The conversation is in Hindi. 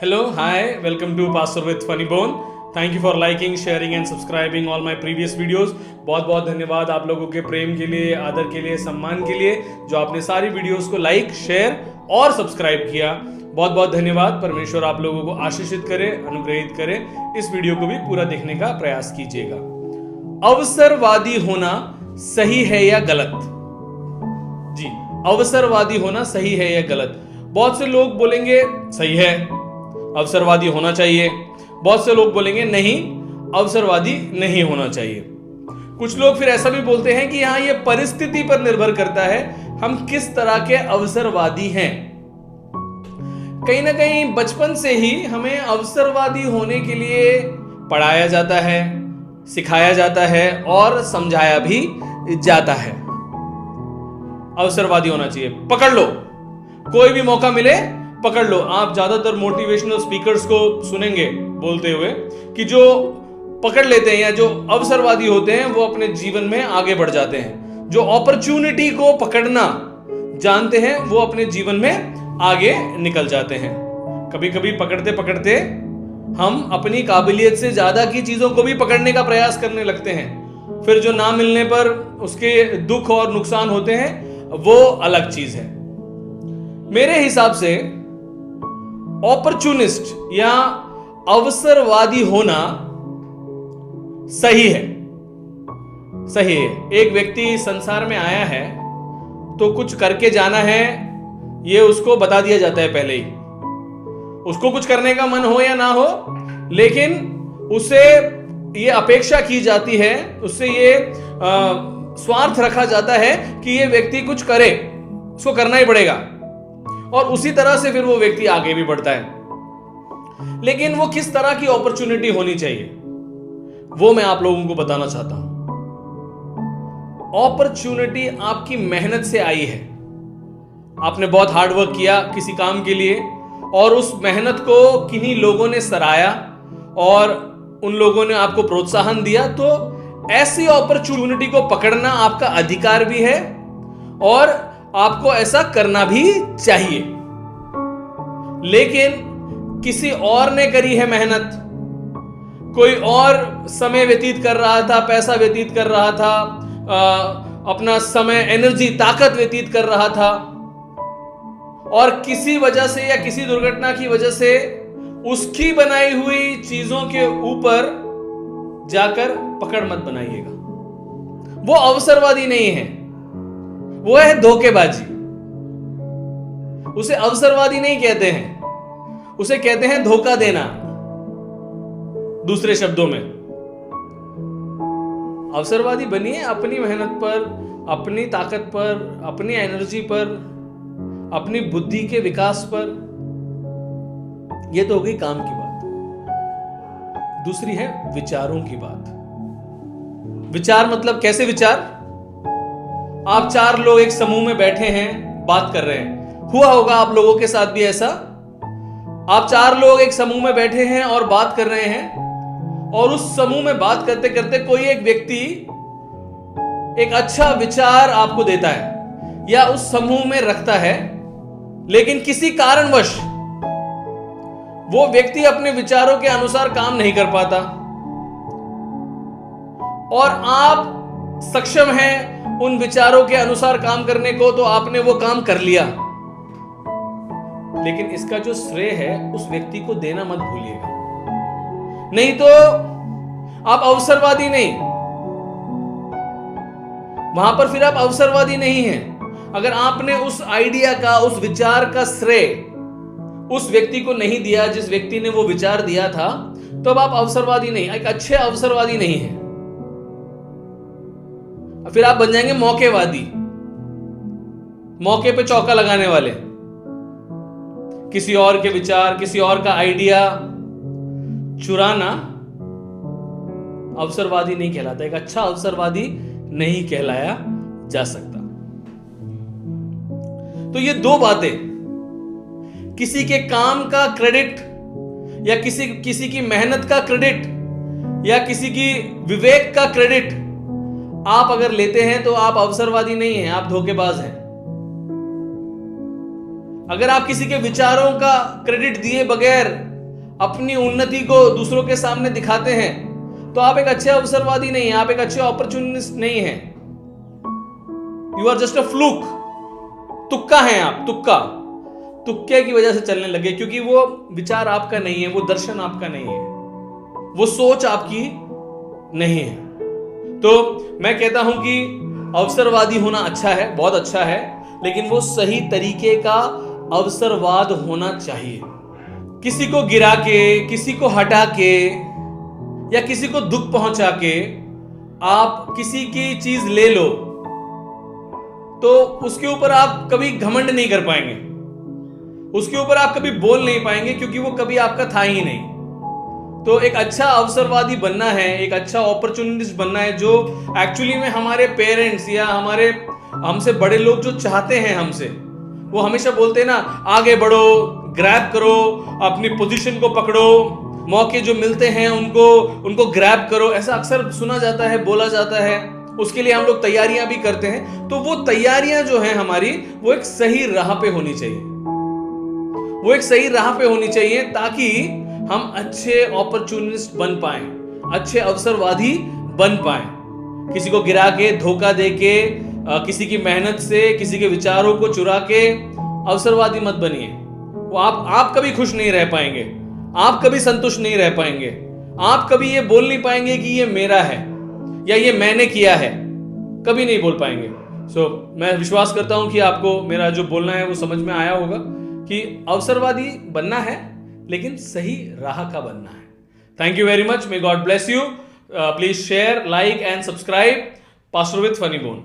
Hello, hi, welcome to Pastor with Funny Bone. Thank you for liking, sharing and subscribing all my previous videos. बहुत बहुत धन्यवाद आप लोगों के प्रेम के लिए, आदर के लिए, सम्मान के लिए जो आपने सारी वीडियोस को लाइक, शेयर और सब्सक्राइब किया। बहुत बहुत धन्यवाद। परमेश्वर आप लोगों को आशीषित करे, अनुग्रहित करे। इस वीडियो को भी पूरा देखने का प्रयास कीजिएगा। अवसरवादी होना सही है या गलत? जी, अवसरवादी होना सही है या गलत? बहुत से लोग बोलेंगे सही है, अवसरवादी होना चाहिए। बहुत से लोग बोलेंगे नहीं, अवसरवादी नहीं होना चाहिए। कुछ लोग फिर ऐसा भी बोलते हैं कि हाँ, ये परिस्थिति पर निर्भर करता है हम किस तरह के अवसरवादी हैं। कहीं ना कहीं बचपन से ही हमें अवसरवादी होने के लिए पढ़ाया जाता है, सिखाया जाता है और समझाया भी जाता है। अवसरवादी होना चाहिए, पकड़ लो, कोई भी मौका मिले पकड़ लो। आप ज्यादातर मोटिवेशनल स्पीकर्स को सुनेंगे बोलते हुए कि जो पकड़ लेते हैं या जो अवसरवादी होते हैं वो अपने जीवन में आगे बढ़ जाते हैं। जो अपॉर्चुनिटी को पकड़ना जानते हैं वो अपने जीवन में आगे निकल जाते हैं। कभी कभी पकड़ते पकड़ते हम अपनी काबिलियत से ज्यादा की चीजों को भी पकड़ने का प्रयास करने लगते हैं। फिर जो ना मिलने पर उसके दुख और नुकसान होते हैं वो अलग चीज है। मेरे हिसाब से अपॉर्चुनिस्ट या अवसरवादी होना सही है। सही है। एक व्यक्ति संसार में आया है तो कुछ करके जाना है, यह उसको बता दिया जाता है पहले ही। उसको कुछ करने का मन हो या ना हो, लेकिन उसे यह अपेक्षा की जाती है, उससे यह स्वार्थ रखा जाता है कि यह व्यक्ति कुछ करे, उसको करना ही पड़ेगा। और उसी तरह से फिर वो व्यक्ति आगे भी बढ़ता है। लेकिन वो किस तरह की अपॉर्चुनिटी होनी चाहिए वो मैं आप लोगों को बताना चाहता हूं। अपॉर्चुनिटी आपकी मेहनत से आई है। आपने बहुत हार्ड वर्क किया किसी काम के लिए और उस मेहनत को किन्हीं लोगों ने सराहा और उन लोगों ने आपको प्रोत्साहन दिया, तो ऐसी अपॉर्चुनिटी को पकड़ना आपका अधिकार भी है और आपको ऐसा करना भी चाहिए। लेकिन किसी और ने करी है मेहनत, कोई और समय व्यतीत कर रहा था, पैसा व्यतीत कर रहा था, अपना समय, एनर्जी, ताकत व्यतीत कर रहा था, और किसी वजह से या किसी दुर्घटना की वजह से उसकी बनाई हुई चीजों के ऊपर जाकर पकड़ मत बनाइएगा। वो अवसरवादी नहीं है, वो है धोखेबाजी। उसे अवसरवादी नहीं कहते हैं, उसे कहते हैं धोखा देना। दूसरे शब्दों में, अवसरवादी बनिए अपनी मेहनत पर, अपनी ताकत पर, अपनी एनर्जी पर, अपनी बुद्धि के विकास पर। यह तो हो गई काम की बात। दूसरी है विचारों की बात। विचार मतलब कैसे विचार? आप चार लोग एक समूह में बैठे हैं, बात कर रहे हैं। हुआ होगा आप लोगों के साथ भी ऐसा। आप चार लोग एक समूह में बैठे हैं और बात कर रहे हैं, और उस समूह में बात करते करते कोई एक व्यक्ति एक अच्छा विचार आपको देता है या उस समूह में रखता है, लेकिन किसी कारणवश वो व्यक्ति अपने विचारों के अनुसार काम नहीं कर पाता और आप सक्षम हैं उन विचारों के अनुसार काम करने को, तो आपने वो काम कर लिया। लेकिन इसका जो श्रेय है उस व्यक्ति को देना मत भूलिएगा, नहीं तो आप अवसरवादी नहीं, वहां पर फिर आप अवसरवादी नहीं हैं। अगर आपने उस आइडिया का, उस विचार का श्रेय उस व्यक्ति को नहीं दिया जिस व्यक्ति ने वो विचार दिया था, तो अब आप अवसरवादी नहीं, एक अच्छे अवसरवादी नहीं है। फिर आप बन जाएंगे मौकेवादी, मौके पे चौका लगाने वाले। किसी और के विचार, किसी और का आइडिया चुराना अवसरवादी नहीं कहलाता। एक अच्छा अवसरवादी नहीं कहलाया जा सकता। तो ये दो बातें, किसी के काम का क्रेडिट या किसी की मेहनत का क्रेडिट या किसी की विवेक का क्रेडिट आप अगर लेते हैं तो आप अवसरवादी नहीं हैं, आप धोखेबाज हैं। अगर आप किसी के विचारों का क्रेडिट दिए बगैर अपनी उन्नति को दूसरों के सामने दिखाते हैं, तो आप एक अच्छे अवसरवादी नहीं हैं, आप एक अच्छे अपॉर्चुनिस्ट नहीं हैं। You are just a fluke, तुक्का हैं आप, तुक्का। तुक्के की वजह से चलने लगे, क्योंकि वो विचार आपका नहीं है, वो दर्शन आपका नहीं है, वो सोच आपकी नहीं है। तो मैं कहता हूं कि अवसरवादी होना अच्छा है, बहुत अच्छा है, लेकिन वो सही तरीके का अवसरवाद होना चाहिए। किसी को गिरा के, किसी को हटा के या किसी को दुख पहुंचा के आप किसी की चीज ले लो, तो उसके ऊपर आप कभी घमंड नहीं कर पाएंगे, उसके ऊपर आप कभी बोल नहीं पाएंगे, क्योंकि वो कभी आपका था ही नहीं। तो एक अच्छा अवसरवादी बनना है, एक अच्छा अपॉर्चुनिस्ट बनना है, जो एक्चुअली में हमारे पेरेंट्स या हमारे हमसे बड़े लोग जो चाहते हैं हमसे, वो हमेशा बोलते हैं ना, आगे बढ़ो, ग्रैब करो, अपनी पोजीशन को पकड़ो, मौके जो मिलते हैं उनको ग्रैब करो, ऐसा अक्सर सुना जाता है, बोला जाता है। उसके लिए हम लोग तैयारियां भी करते हैं। तो वो तैयारियां जो हैं हमारी, वो एक सही राह पे होनी चाहिए, वो एक सही राह पे होनी चाहिए, ताकि हम अच्छे अपॉर्चुनिस्ट बन पाए, अच्छे अवसरवादी बन पाए। किसी को गिरा के, धोखा दे के, किसी की मेहनत से, किसी के विचारों को चुरा के अवसरवादी मत बनिए। वो आप कभी खुश नहीं रह पाएंगे, आप कभी संतुष्ट नहीं रह पाएंगे, आप कभी ये बोल नहीं पाएंगे कि ये मेरा है या ये मैंने किया है, कभी नहीं बोल पाएंगे। मैं विश्वास करता हूं कि आपको मेरा जो बोलना है वो समझ में आया होगा कि अवसरवादी बनना है, लेकिन सही राह का बनना है। Thank you very much, may God bless you. Please share, like and subscribe pastor with funny bone.